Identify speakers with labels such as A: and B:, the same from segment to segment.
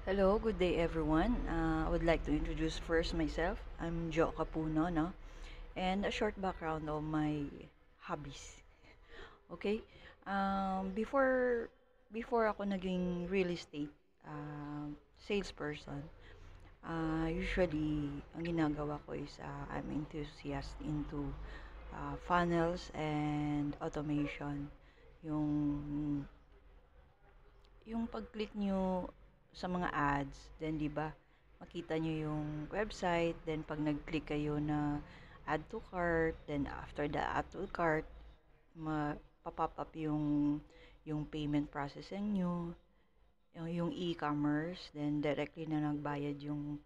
A: Hello, good day everyone. I would like to introduce first myself. I'm Jo Capuno, no? And a short background of my hobbies. Okay? Before ako naging real estate salesperson, usually ang ginagawa ko is I'm enthusiast into funnels and automation. Yung yung pag-click nyo sa mga ads, then 'di ba? Makita nyo yung website, then pag nag-click kayo na add to cart, then after the add to cart, pop up yung payment processing nyo, yung e-commerce, then directly na nagbayad yung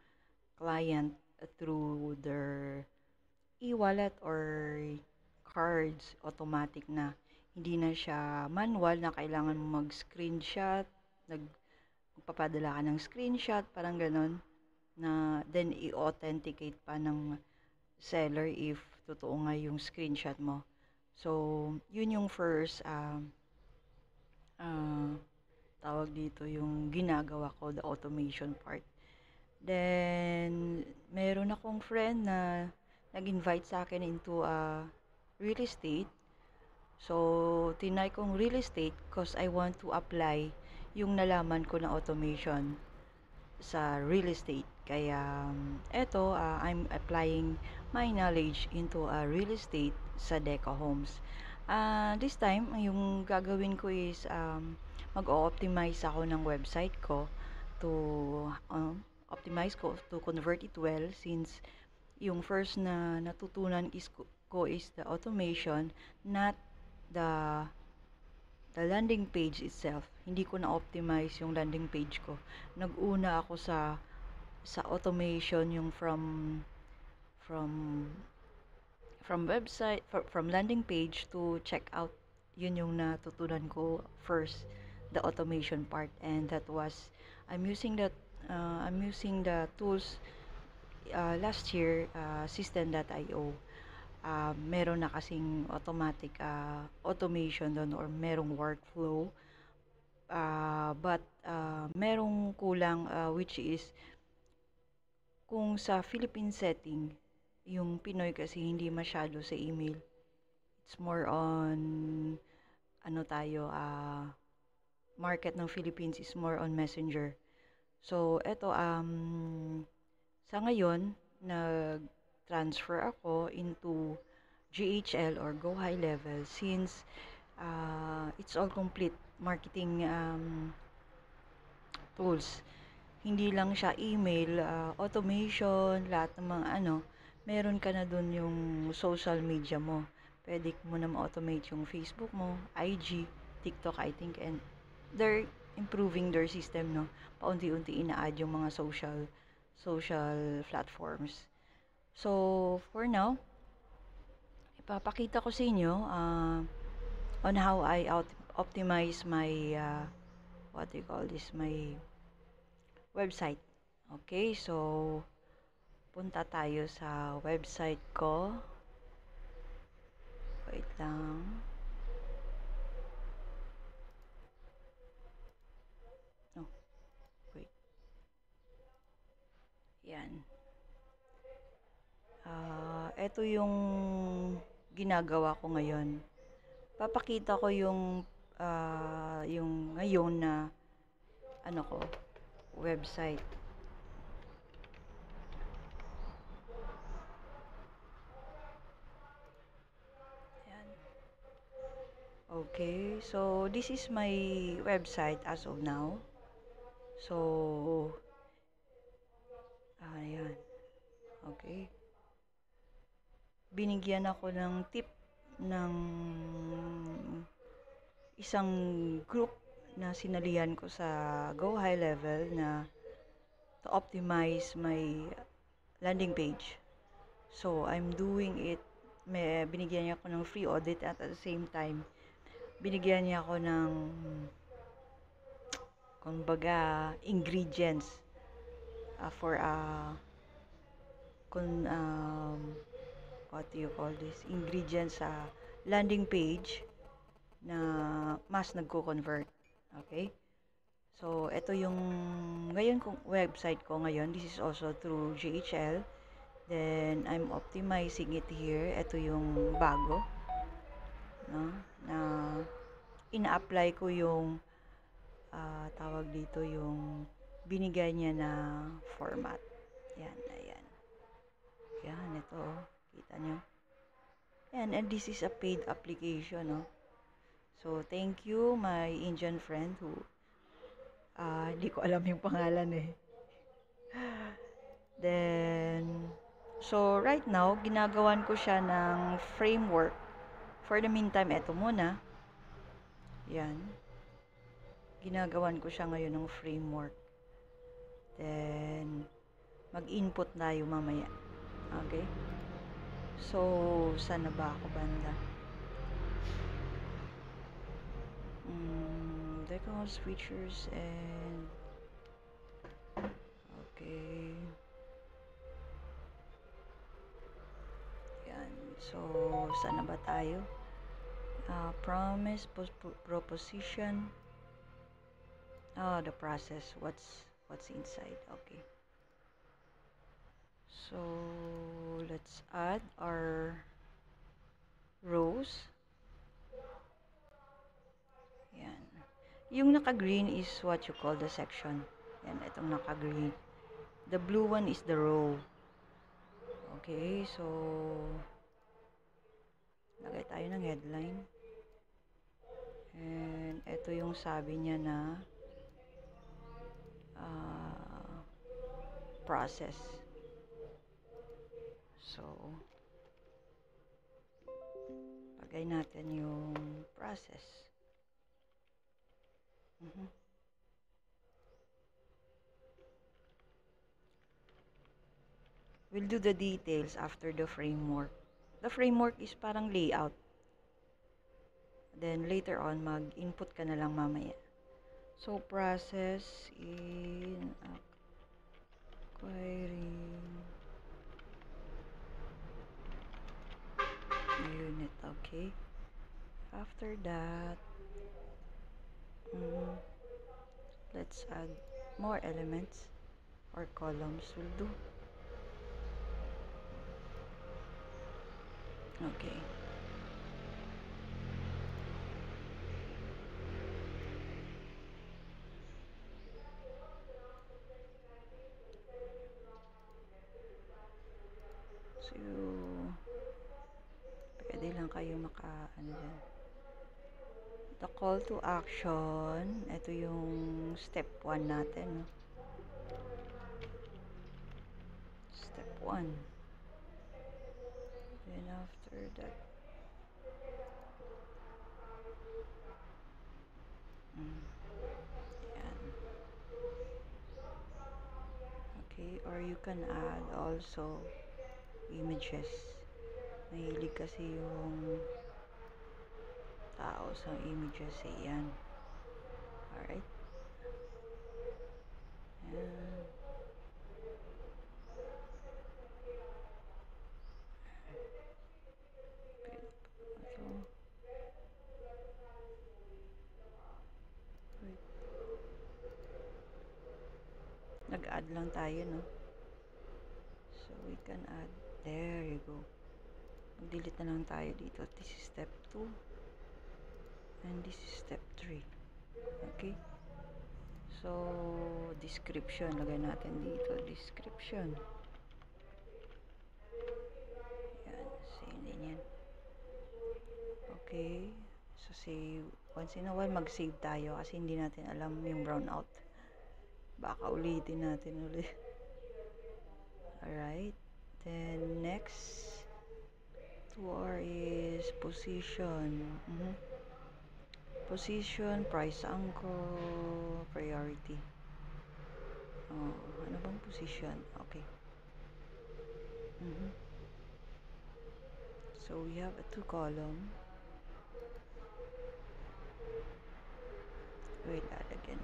A: client through their e-wallet or cards, automatic na. Hindi na siya manual na kailangan mo mag-screenshot, magpapadala ka ng screenshot, parang ganon, na then i-authenticate pa ng seller if totoo nga yung screenshot mo. So, yun yung first uh, tawag dito yung ginagawa ko, the automation part. Then, meron akong friend na nag-invite sa akin into real estate. So, tinry kong real estate because I want to apply yung nalaman ko na automation sa real estate. Kaya, eto, I'm applying my knowledge into real estate sa Deca Homes. This time, yung gagawin ko is mag-optimize ako ng website ko to optimize ko to convert it well since yung first na natutunan is the automation, not the landing page itself. Hindi ko na-optimize yung landing page ko. Nag-una ako sa automation yung from website, from landing page to checkout. Yun yung natutunan ko first, the automation part, and that was I'm using the tools last year, system.io. Meron na kasing automatic automation doon or merong workflow, but merong kulang, which is kung sa Philippine setting, yung Pinoy kasi hindi masyado sa email. It's more on ano tayo, market ng Philippines is more on messenger. So eto, sa ngayon nag-transfer ako into GHL or Go High Level since it's all complete marketing tools. Hindi lang siya email, automation, lahat ng mga ano, meron ka na dun yung social media mo. Pwede mo na ma-automate yung Facebook mo, IG, TikTok, I think, and they're improving their system, no? Paunti-unti ina-add yung mga social platforms. So, for now, ipapakita ko sa inyo on how I optimize my, what do you call this, my website. Okay, so, punta tayo sa website ko. Wait lang. Oh, wait. Yan. Ito yung ginagawa ko ngayon. Papakita ko yung ngayon na ano ko, website. Yan. Okay, so this is my website as of now. So, ayan. Okay. Binigyan ako ng tip ng isang group na sinalihan ko sa Go High Level na to optimize my landing page. So, I'm doing it. Binigyan niya ako ng free audit at the same time, binigyan niya ako ng kumbaga ingredients for what do you call this, ingredients sa landing page na mas nagko-convert. Okay? So, ito yung ngayon kong website ko ngayon. This is also through GHL. Then, I'm optimizing it here. Ito yung bago, no? Na ina-apply ko yung tawag dito yung binigay niya na format. Yan, ayan. Yan, ito. Kita nyo? Yan, and this is a paid application, no? So, thank you, my Indian friend who, hindi ko alam yung pangalan eh. Then, so, right now, ginagawan ko siya ng framework. For the meantime, eto muna. Yan. Ginagawan ko siya ngayon ng framework. Then, mag-input tayo mamaya. Okay? So, saan na ba ako banda? Decorative features and okay. Yan. So, saan na ba tayo? Promise, proposition. The process. What's inside? Okay. So, let's add our rows. Yan. Yung naka-green is what you call the section. Yan, itong naka-green. The blue one is the row. Okay, so lagay tayo ng headline. And ito yung sabi niya na process. So, lagay natin yung process. We'll do the details after the framework. The framework is parang layout. Then later on, mag-input ka na lang mamaya. So, process in acquiring unit. Okay. After that, let's add more elements or columns will do. Okay. So, pwede lang kayo ano dyan. The call to action, ito yung step 1 natin, no? Step 1. Then after that, yan. Okay, or you can add also images. Mahilig kasi yung tao sa images eh, yan. Alright. Yan. Nag-add lang tayo, no? So, we can add. There you go. Mag-delete na lang tayo dito. This is step 2. And this is step 3. Okay? So, description. Lagay natin dito. Description. Yan. Same din yan. Okay. So, save. Once in a while, mag-save tayo kasi hindi natin alam yung brownout. Baka ulitin natin ulit. Alright. Then, next 2R is position. Position, price anchor, priority. Ano bang position? Okay. So, we have a 2 column. Wait, that again.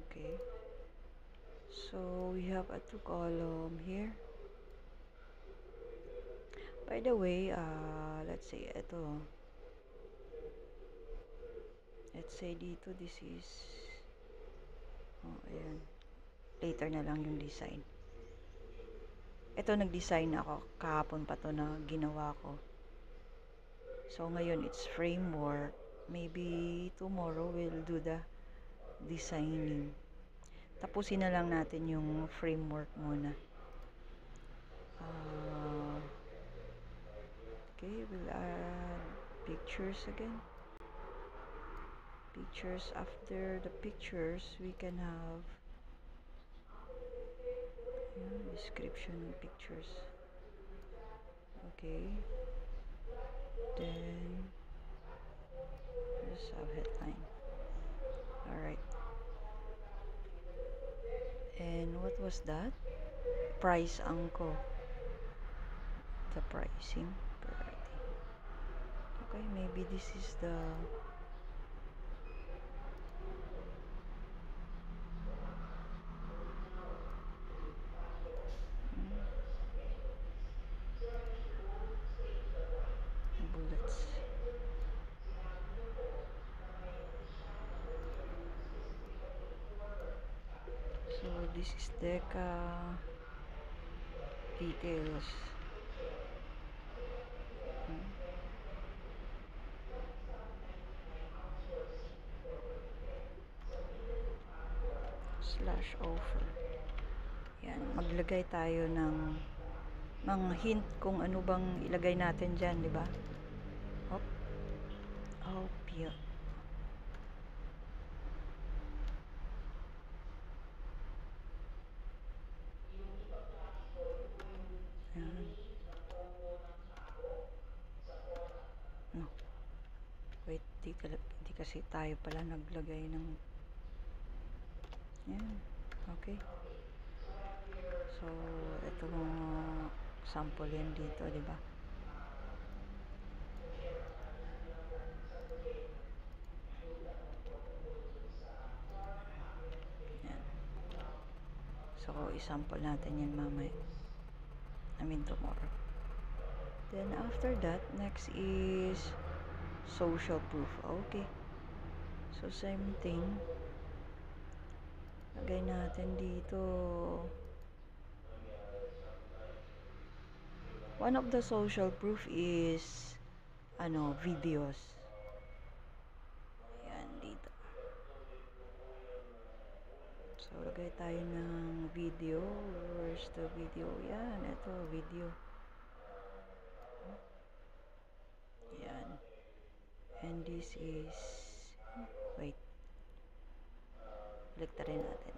A: Okay. So, we have a 2 column here. By the way, let's say ito. say dito, this is, oh, ayan. Later na lang yung design. Ito, nag-design ako. Kahapon pa to na ginawa ko. So, ngayon, it's framework. Maybe tomorrow we'll do the designing. Tapusin na lang natin yung framework muna. Okay, we'll add pictures again. Pictures. After the pictures, we can have description of pictures. Okay. Then there's a headline. Alright. And what was that? Price angko. The pricing. Okay, maybe this is the bullets. So this is Deca details. Slash offer. Yan, maglagay tayo ng mga hint kung ano bang ilagay natin dyan, di ba? Hop. Hop, yeah. Yan. No. Wait, di kasi tayo pala naglagay ng yan. Okay. So, ito sample yan dito, di ba? Yan. So, isample natin yan mamaya. I mean tomorrow. Then after that, next is social proof. Okay. So, same thing. Lagay natin dito. One of the social proof is videos. Ayan, dito. So, lagay tayo ng video. Where's the video? Yan, ito, video. Yan. And this is, wait. Baliktarin natin.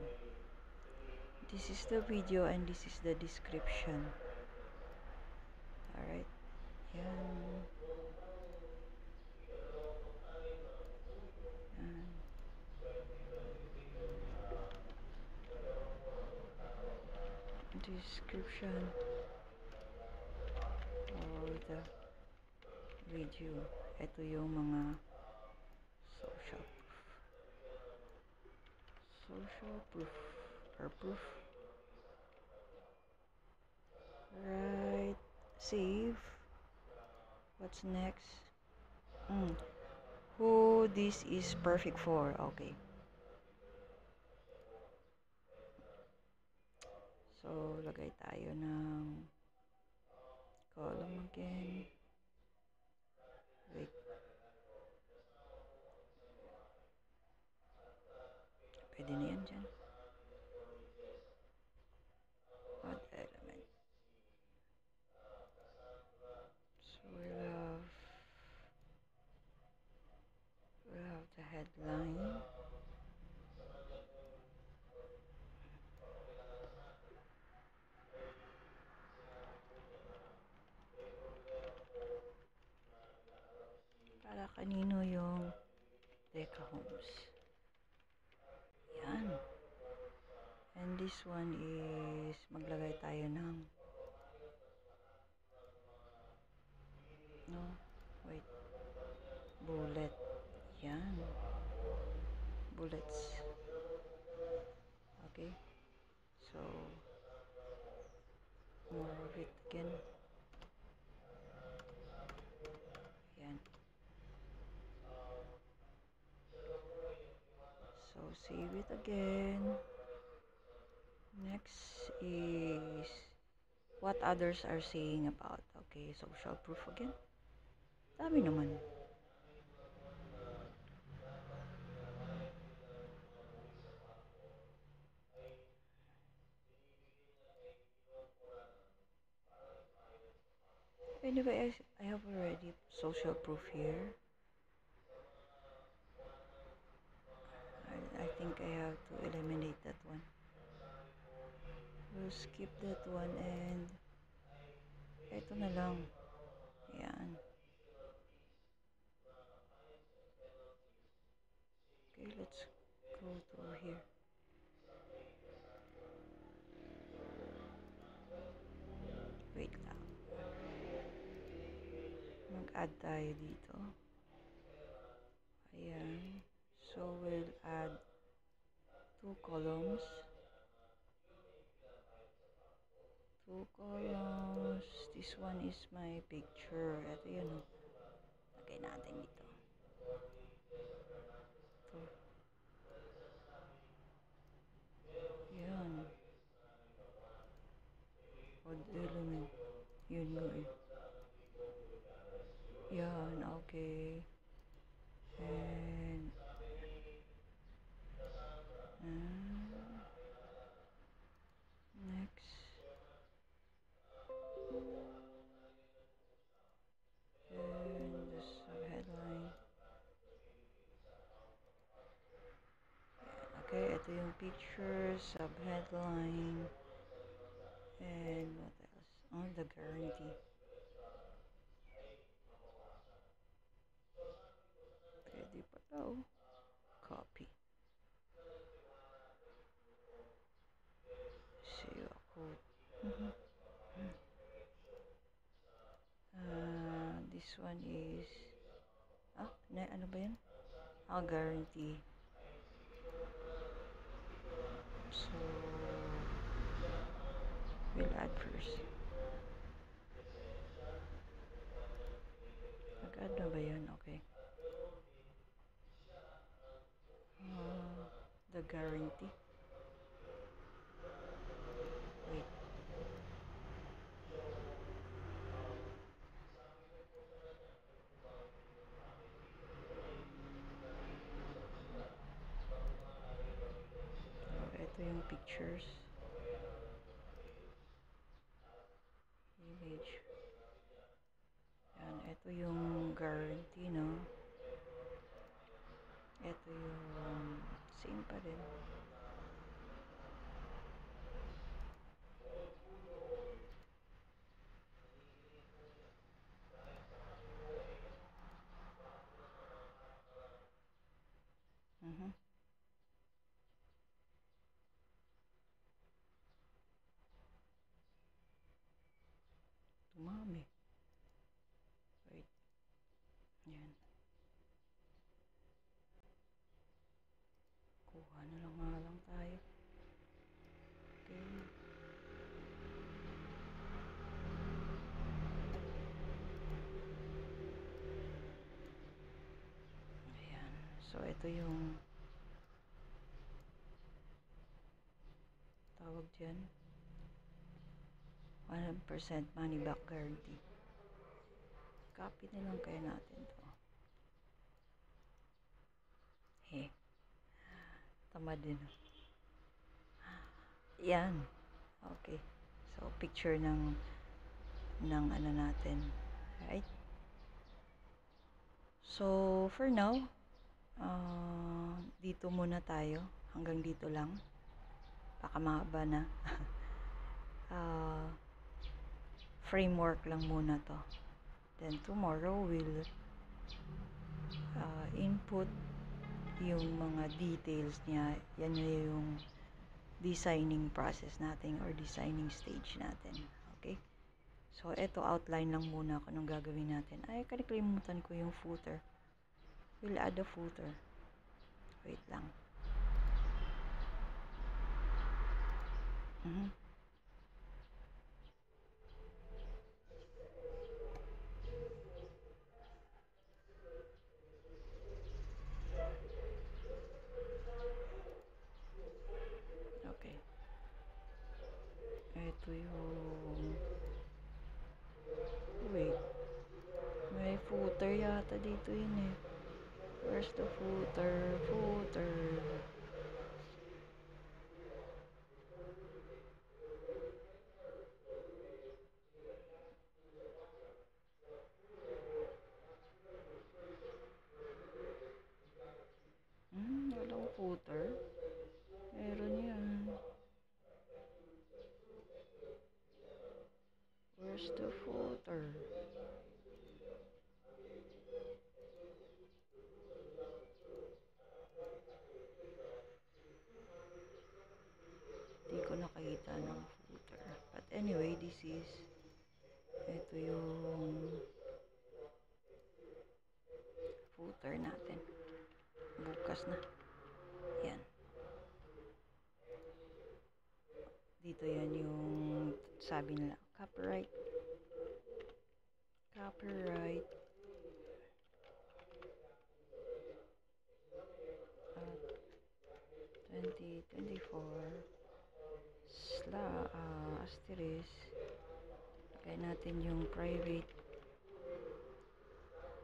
A: This is the video and this is the description. Alright. Yan. Yan. Description or the video. Ito yung mga social proof or proof. Right. Save. What's next? Who this is perfect for? Okay. So, lagay tayo ng column again. Wait. Pwede na yan dyan. Add element. So, we'll have the headline. Para kanino yung Deca Homes. Yan. And this one is maglagay tayo ng bullet. Yan. Bullets. Okay. So, more of it again. Yan. save it again. Next is what others are saying about. Okay, social proof again. Dami naman. Anyway, I have already social proof here. I think I have to eliminate that one. We'll skip that one and eto na lang. Ayan. Okay, let's go to here. Wait lang. Mag-add tayo dito. Ayan. So, we'll add 2 columns. 2 columns. This one is my picture. Ito yun. Lagay natin dito. Ito. Yan. Odd element. Yun nga eh. Yan. Okay. And next. And the subheadline. Okay, ito yung picture, subheadline, and what else? Oh, the guarantee. Pwede pa daw. Copy. Save a code. This one is ano ba yan? Guarantee. So we'll add first. Nag-add na ba yun? Okay. The guarantee. Wait. Ito yung pictures. Image. Yan, ito yung guarantee, no? Ito yung same pa rin. Tumami. Wait. Yan. Kuha na lang nga lang tayo. Okay. Ayan. So, ito yung tawag dyan. 100% money back guarantee. Copy na lang kaya natin to. Tamad din. Yan. Okay. So, picture ng ano natin. Right? So, for now, dito muna tayo. Hanggang dito lang. Baka mahaba na. Framework lang muna to. Then, tomorrow, we'll input yung mga details niya. Yan yung designing process natin or designing stage natin. Okay? So, eto outline lang muna kung anong gagawin natin. Ay, kalikalimutan ko yung footer. We'll add a footer. Wait lang. Ito yun eh. Where's the footer? Footer. Walang footer. Meron yan. Where's the footer? Di ko nakita ng footer. But anyway, this is ito yung footer natin. Bukas na. Yan. Dito yan yung sabi nila. Copyright. Copyright. 2024 asterisk. Lagay natin yung private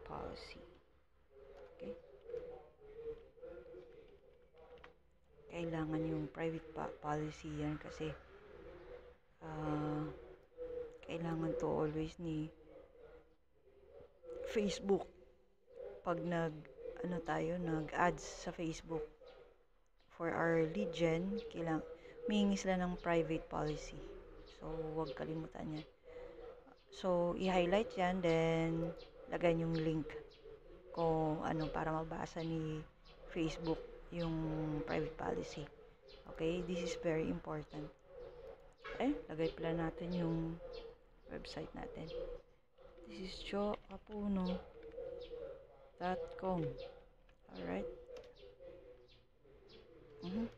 A: policy. Okay? Kailangan yung private policy yan kasi kailangan to always ni Facebook pag nag-ads sa Facebook for our lead gen, humingi sila ng private policy. So, huwag kalimutan yan. So, i-highlight yan, then lagay yung link kung para mabasa ni Facebook yung private policy. Okay? This is very important. Lagay pala natin yung website natin. This is joapuno.com. Alright? Ayan.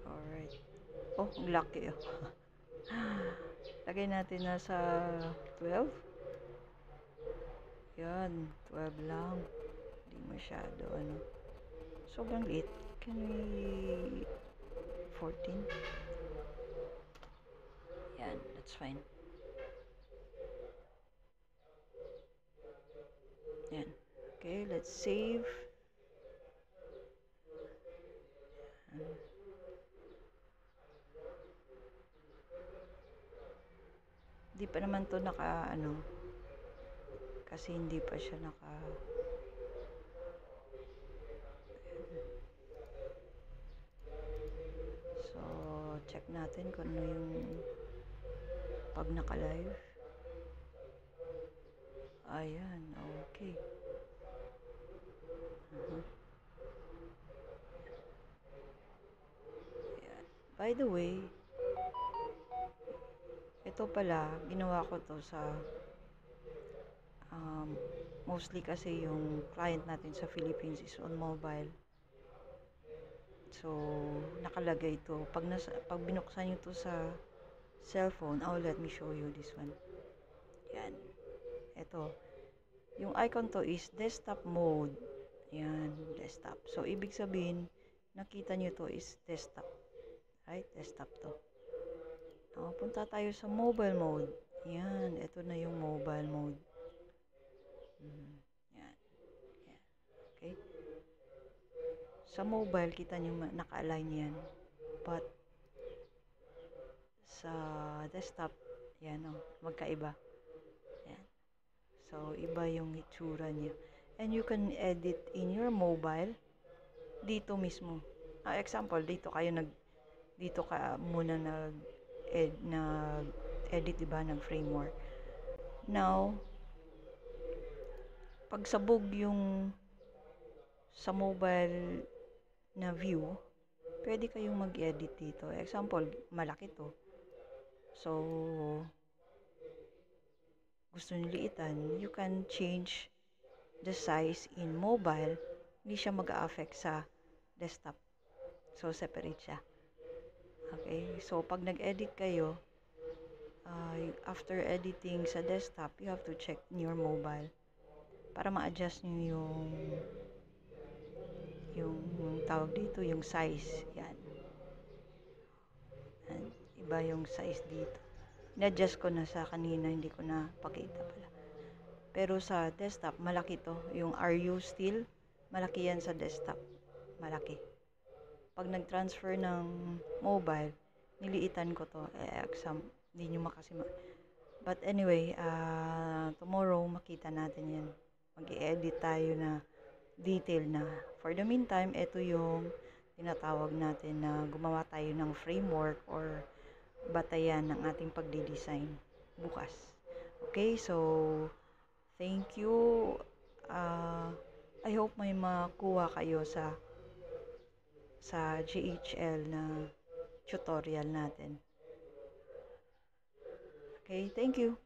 A: Alright. Oh, ang laki oh. Lagay natin na sa 12. Yan, 12 lang. Hindi masyado, sobrang liit. Can we 14? Yan, that's fine. Yan. Okay, let's save. Hindi pa naman to kasi hindi pa siya so check natin kung ano yung pag naka-live. Ayan, okay. Ayan. By the way, ito pala, ginawa ko to sa mostly kasi yung client natin sa Philippines is on mobile. So, nakalagay ito. Pag binuksan nyo to sa cellphone, let me show you this one. Yan. Ito. Yung icon to is desktop mode. Yan, desktop. So, ibig sabihin, nakita nyo to is desktop. Right? Desktop to. Punta tayo sa mobile mode. Yan, ito na yung mobile mode. Yan. Yan. Okay? Sa mobile, kita nyo naka-align yan. But, sa desktop, yan magkaiba. Yan. So, iba yung itsura niya. And you can edit in your mobile dito mismo. Example, dito ka muna nag-edit, diba, nag-framework. Now, pag sabog yung sa mobile na view, pwede kayong mag-edit dito. Example, malaki to. So, gusto nyo liitan, you can change the size in mobile. Hindi siya mag-a-affect sa desktop. So, separate siya. Okay? So, pag nag-edit kayo, after editing sa desktop, you have to check your mobile para ma-adjust nyo yung tawag dito, yung size. Yan. And iba yung size dito. In-adjust ko na sa kanina, hindi ko na pakita pala. Pero sa desktop, malaki to. Yung RU still, malaki yan sa desktop. Malaki. Pag nag-transfer ng mobile, niliitan ko to. Hindi nyo makasima. But anyway, tomorrow makita natin yan. Mag-i-edit tayo na detail na. For the meantime, ito yung tinatawag natin na gumawa tayo ng framework or batayan ng ating pagdi-design bukas. Okay, so thank you. I hope may makuha kayo sa GHL na tutorial natin. Okay, thank you.